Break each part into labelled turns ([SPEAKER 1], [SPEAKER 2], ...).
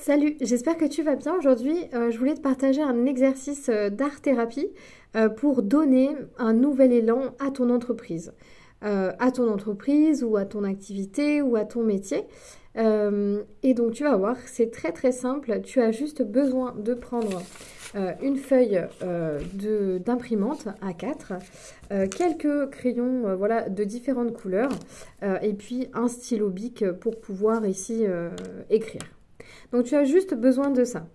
[SPEAKER 1] Salut, j'espère que tu vas bien. Aujourd'hui, je voulais te partager un exercice d'art-thérapie pour donner un nouvel élan à ton entreprise. À ton entreprise ou à ton activité ou à ton métier. Et donc tu vas voir, c'est très très simple. Tu as juste besoin de prendre une feuille d'imprimante A4, quelques crayons voilà, de différentes couleurs et puis un stylo bic pour pouvoir ici écrire. Donc tu as juste besoin de ça.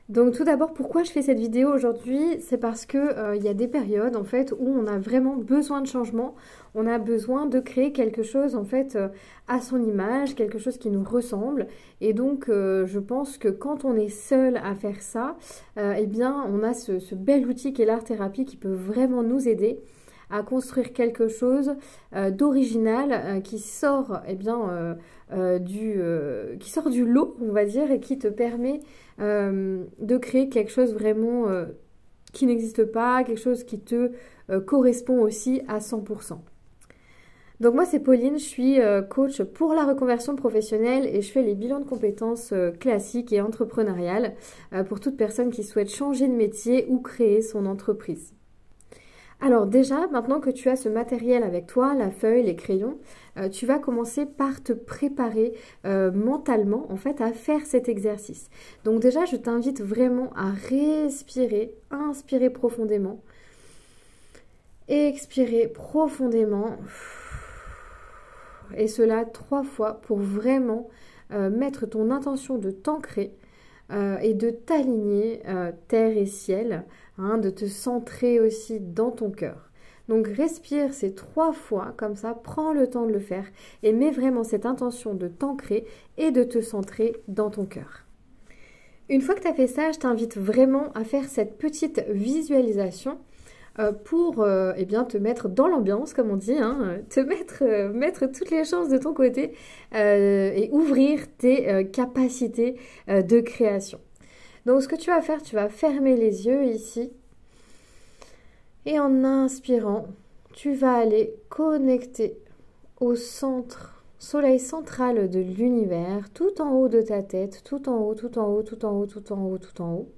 [SPEAKER 1] Donc tout d'abord, pourquoi je fais cette vidéo aujourd'hui? C'est parce que il y a des périodes en fait où on a vraiment besoin de changement. On a besoin de créer quelque chose en fait à son image, quelque chose qui nous ressemble. Et donc je pense que quand on est seul à faire ça, eh bien on a ce bel outil qu'est l'art-thérapie qui peut vraiment nous aider à construire quelque chose d'original qui sort qui sort du lot, on va dire, et qui te permet de créer quelque chose vraiment qui n'existe pas, quelque chose qui te correspond aussi à 100%. Donc moi c'est Pauline, je suis coach pour la reconversion professionnelle et je fais les bilans de compétences classiques et entrepreneuriales pour toute personne qui souhaite changer de métier ou créer son entreprise. Alors déjà, maintenant que tu as ce matériel avec toi, la feuille, les crayons, tu vas commencer par te préparer mentalement en fait à faire cet exercice. Donc déjà, je t'invite vraiment à respirer, inspirer profondément, expirer profondément, et cela 3 fois pour vraiment mettre ton intention de t'ancrer et de t'aligner terre et ciel, hein, de te centrer aussi dans ton cœur. Donc respire ces 3 fois comme ça, prends le temps de le faire et mets vraiment cette intention de t'ancrer et de te centrer dans ton cœur. Une fois que tu as fait ça, je t'invite vraiment à faire cette petite visualisation pour eh bien, te mettre dans l'ambiance, comme on dit, hein, te mettre toutes les chances de ton côté et ouvrir tes capacités de création. Donc ce que tu vas faire, tu vas fermer les yeux ici et en inspirant, tu vas aller connecter au centre, soleil central de l'univers, tout en haut de ta tête, tout en haut, tout en haut, tout en haut, tout en haut, tout en haut.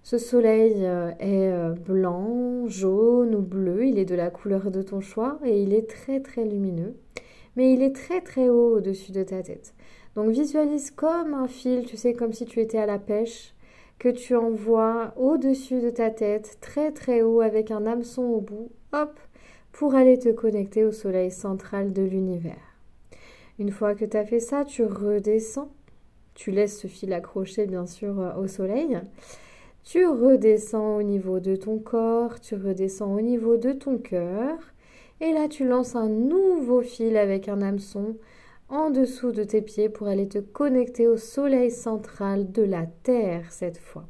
[SPEAKER 1] Ce soleil est blanc, jaune ou bleu, il est de la couleur de ton choix et il est très très lumineux, mais il est très très haut au-dessus de ta tête. Donc visualise comme un fil, tu sais, comme si tu étais à la pêche, que tu envoies au-dessus de ta tête, très très haut avec un hameçon au bout, hop, pour aller te connecter au soleil central de l'univers. Une fois que tu as fait ça, tu redescends, tu laisses ce fil accroché bien sûr au soleil. Tu redescends au niveau de ton corps, tu redescends au niveau de ton cœur. Et là, tu lances un nouveau fil avec un hameçon en dessous de tes pieds pour aller te connecter au soleil central de la Terre cette fois.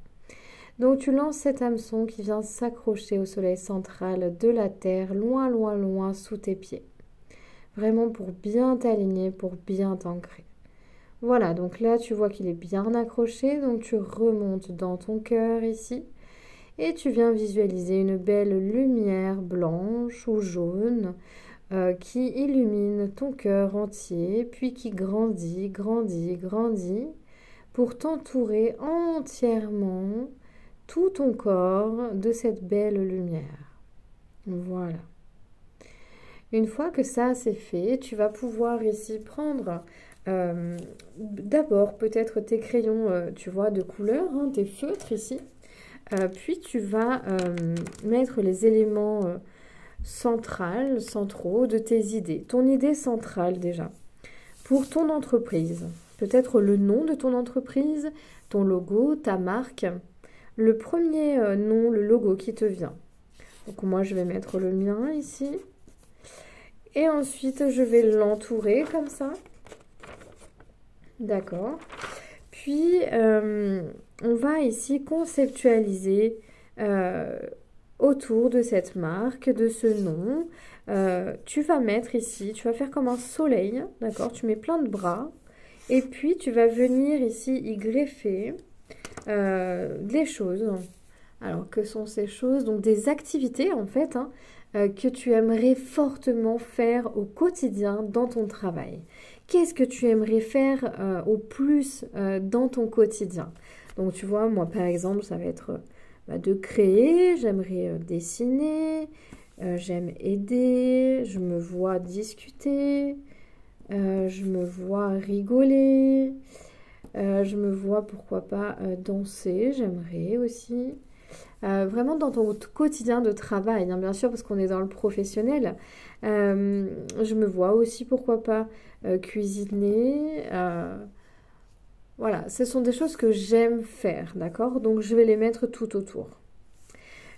[SPEAKER 1] Donc, tu lances cet hameçon qui vient s'accrocher au soleil central de la Terre, loin, loin, loin sous tes pieds. Vraiment pour bien t'aligner, pour bien t'ancrer. Voilà, donc là, tu vois qu'il est bien accroché, donc tu remontes dans ton cœur ici et tu viens visualiser une belle lumière blanche ou jaune qui illumine ton cœur entier, puis qui grandit, grandit, grandit pour t'entourer entièrement tout ton corps de cette belle lumière. Voilà. Une fois que ça c'est fait, tu vas pouvoir ici prendre d'abord peut-être tes crayons, tu vois, de couleur, hein, tes feutres ici. Puis tu vas mettre les éléments centraux de tes idées. Ton idée centrale déjà. Pour ton entreprise, peut-être le nom de ton entreprise, ton logo, ta marque. Le premier nom, le logo qui te vient. Donc moi je vais mettre le mien ici. Et ensuite je vais l'entourer comme ça. D'accord. Puis, on va ici conceptualiser autour de cette marque, de ce nom. Tu vas mettre ici, tu vas faire comme un soleil, d'accord? Tu mets plein de bras. Et puis, tu vas venir ici y greffer des choses. Alors, que sont ces choses? Donc, des activités, en fait, hein, que tu aimerais fortement faire au quotidien dans ton travail, Qu'est-ce que tu aimerais faire au plus dans ton quotidien? Donc tu vois, moi par exemple, ça va être de créer, j'aimerais dessiner, j'aime aider, je me vois discuter, je me vois rigoler, je me vois pourquoi pas danser, j'aimerais aussi. Vraiment dans ton quotidien de travail, hein, bien sûr, parce qu'on est dans le professionnel. Je me vois aussi, pourquoi pas, cuisiner. Voilà, ce sont des choses que j'aime faire, d'accord? Donc je vais les mettre tout autour.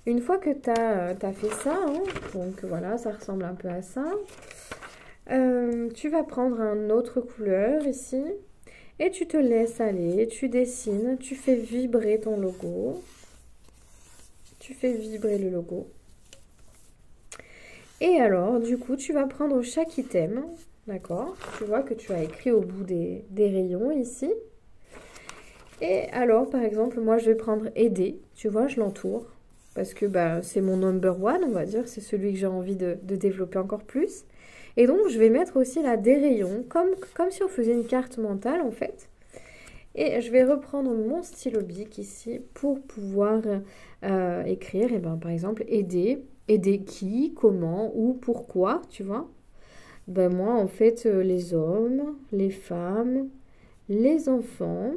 [SPEAKER 1] Une fois que tu as fait ça, hein, donc voilà, ça ressemble un peu à ça. Tu vas prendre une autre couleur ici et tu te laisses aller, tu dessines, tu fais vibrer ton logo. Tu fais vibrer le logo. Et alors, du coup, tu vas prendre chaque item, d'accord? Tu vois que tu as écrit au bout des rayons ici. Et alors, par exemple, moi, je vais prendre aider. Tu vois, je l'entoure. Parce que c'est mon number one, on va dire. C'est celui que j'ai envie de développer encore plus. Et donc, je vais mettre aussi là des rayons, comme si on faisait une carte mentale, en fait. Et je vais reprendre mon stylo bic ici pour pouvoir écrire, et par exemple, aider. Aider qui, comment, où, pourquoi, tu vois. Moi, en fait, les hommes, les femmes, les enfants,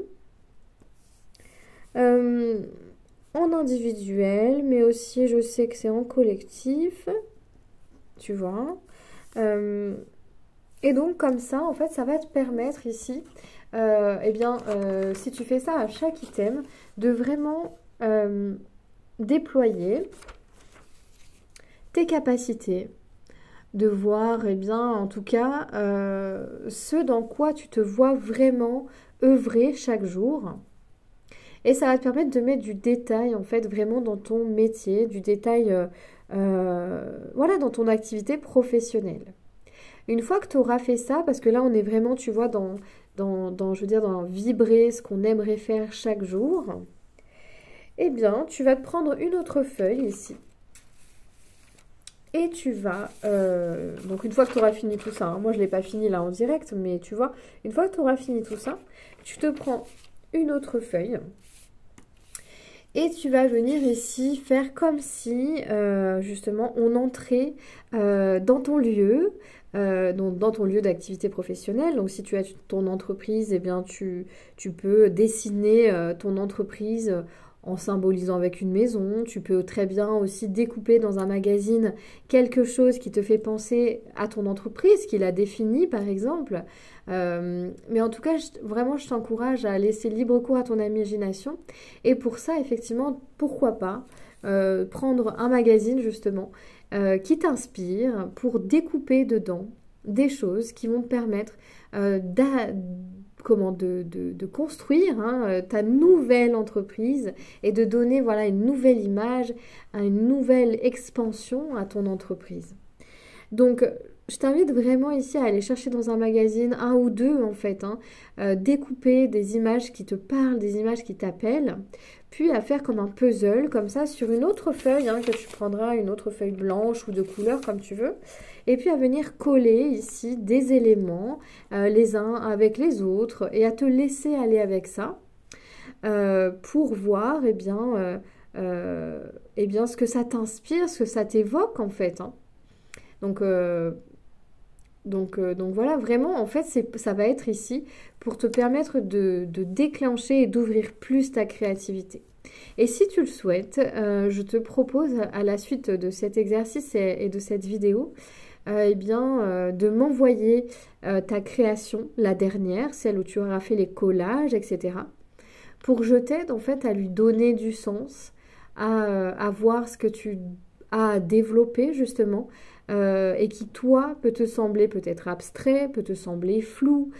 [SPEAKER 1] en individuel, mais aussi, je sais que c'est en collectif, tu vois. Et donc, comme ça, en fait, ça va te permettre ici, si tu fais ça à chaque item, de vraiment déployer tes capacités, de voir, en tout cas, ce dans quoi tu te vois vraiment œuvrer chaque jour. Et ça va te permettre de mettre du détail, en fait, vraiment dans ton métier, du détail, voilà, dans ton activité professionnelle. Une fois que tu auras fait ça, parce que là, on est vraiment, tu vois, je veux dire, dans vibrer ce qu'on aimerait faire chaque jour, eh bien, tu vas te prendre une autre feuille ici. Et tu vas, donc une fois que tu auras fini tout ça, hein, moi je ne l'ai pas fini là en direct, mais tu vois, une fois que tu auras fini tout ça, tu te prends une autre feuille et tu vas venir ici faire comme si justement on entrait dans ton lieu, donc dans ton lieu d'activité professionnelle. Donc si tu as ton entreprise, eh bien tu peux dessiner ton entreprise en symbolisant avec une maison. Tu peux très bien aussi découper dans un magazine quelque chose qui te fait penser à ton entreprise, qui l'a définie par exemple. Mais en tout cas, vraiment, je t'encourage à laisser libre cours à ton imagination. Et pour ça, effectivement, pourquoi pas prendre un magazine justement qui t'inspire pour découper dedans des choses qui vont te permettre de construire ta nouvelle entreprise et de donner voilà, une nouvelle image, une nouvelle expansion à ton entreprise. Donc, je t'invite vraiment ici à aller chercher dans un magazine, un ou deux en fait, découper des images qui te parlent, des images qui t'appellent, puis à faire comme un puzzle, comme ça, sur une autre feuille, que tu prendras, une autre feuille blanche ou de couleur comme tu veux, et puis à venir coller ici des éléments, les uns avec les autres, et à te laisser aller avec ça, pour voir, ce que ça t'inspire, ce que ça t'évoque en fait, Donc voilà, vraiment, en fait, ça va être ici pour te permettre de déclencher et d'ouvrir plus ta créativité. Et si tu le souhaites, je te propose à la suite de cet exercice et de cette vidéo, de m'envoyer ta création, la dernière, celle où tu auras fait les collages, etc. Pour que je t'aide en fait à lui donner du sens, à voir ce que tu as développé justement, et qui toi peut te sembler peut-être abstrait, peut te sembler flou.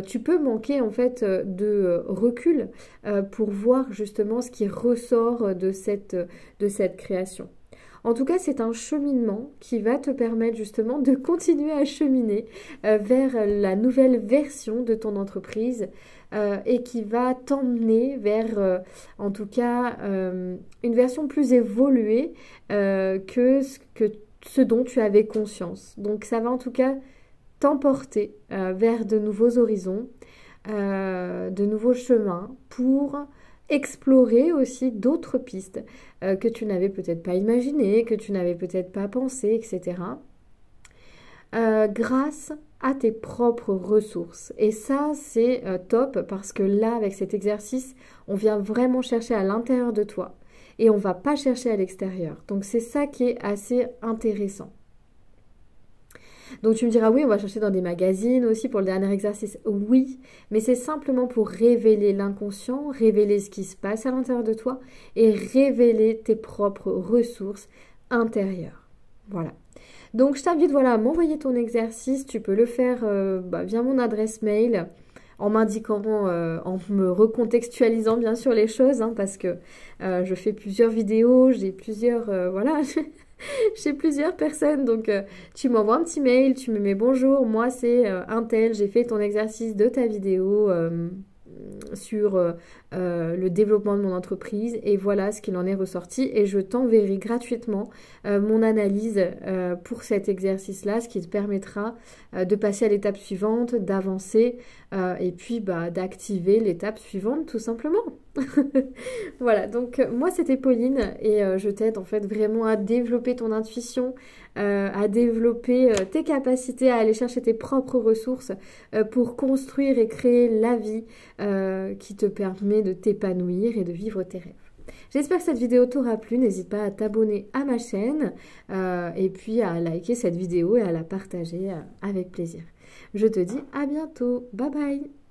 [SPEAKER 1] Tu peux manquer en fait de recul pour voir justement ce qui ressort de cette création. En tout cas, c'est un cheminement qui va te permettre justement de continuer à cheminer vers la nouvelle version de ton entreprise et qui va t'emmener vers, en tout cas, une version plus évoluée que ce dont tu avais conscience. Donc ça va en tout cas t'emporter vers de nouveaux horizons, de nouveaux chemins pour explorer aussi d'autres pistes que tu n'avais peut-être pas imaginées, que tu n'avais peut-être pas pensé, etc. Grâce à tes propres ressources. Et ça, c'est top parce que là, avec cet exercice, on vient vraiment chercher à l'intérieur de toi et on va pas chercher à l'extérieur. Donc, c'est ça qui est assez intéressant. Donc tu me diras, oui, on va chercher dans des magazines aussi pour le dernier exercice. Oui, mais c'est simplement pour révéler l'inconscient, révéler ce qui se passe à l'intérieur de toi et révéler tes propres ressources intérieures. Voilà. Donc je t'invite voilà, à m'envoyer ton exercice. Tu peux le faire via mon adresse mail en m'indiquant, en me recontextualisant bien sûr les choses, hein, parce que je fais plusieurs vidéos, j'ai plusieurs, voilà, j'ai plusieurs personnes, donc tu m'envoies un petit mail, tu me mets bonjour, moi c'est un tel, j'ai fait ton exercice de ta vidéo sur le développement de mon entreprise et voilà ce qu'il en est ressorti et je t'enverrai gratuitement mon analyse pour cet exercice-là, ce qui te permettra de passer à l'étape suivante, d'avancer et puis d'activer l'étape suivante tout simplement. Voilà, donc moi c'était Pauline et je t'aide en fait vraiment à développer ton intuition, à développer tes capacités, à aller chercher tes propres ressources pour construire et créer la vie qui te permet de t'épanouir et de vivre tes rêves. J'espère que cette vidéo t'aura plu, n'hésite pas à t'abonner à ma chaîne et puis à liker cette vidéo et à la partager avec plaisir. Je te dis à bientôt, bye bye.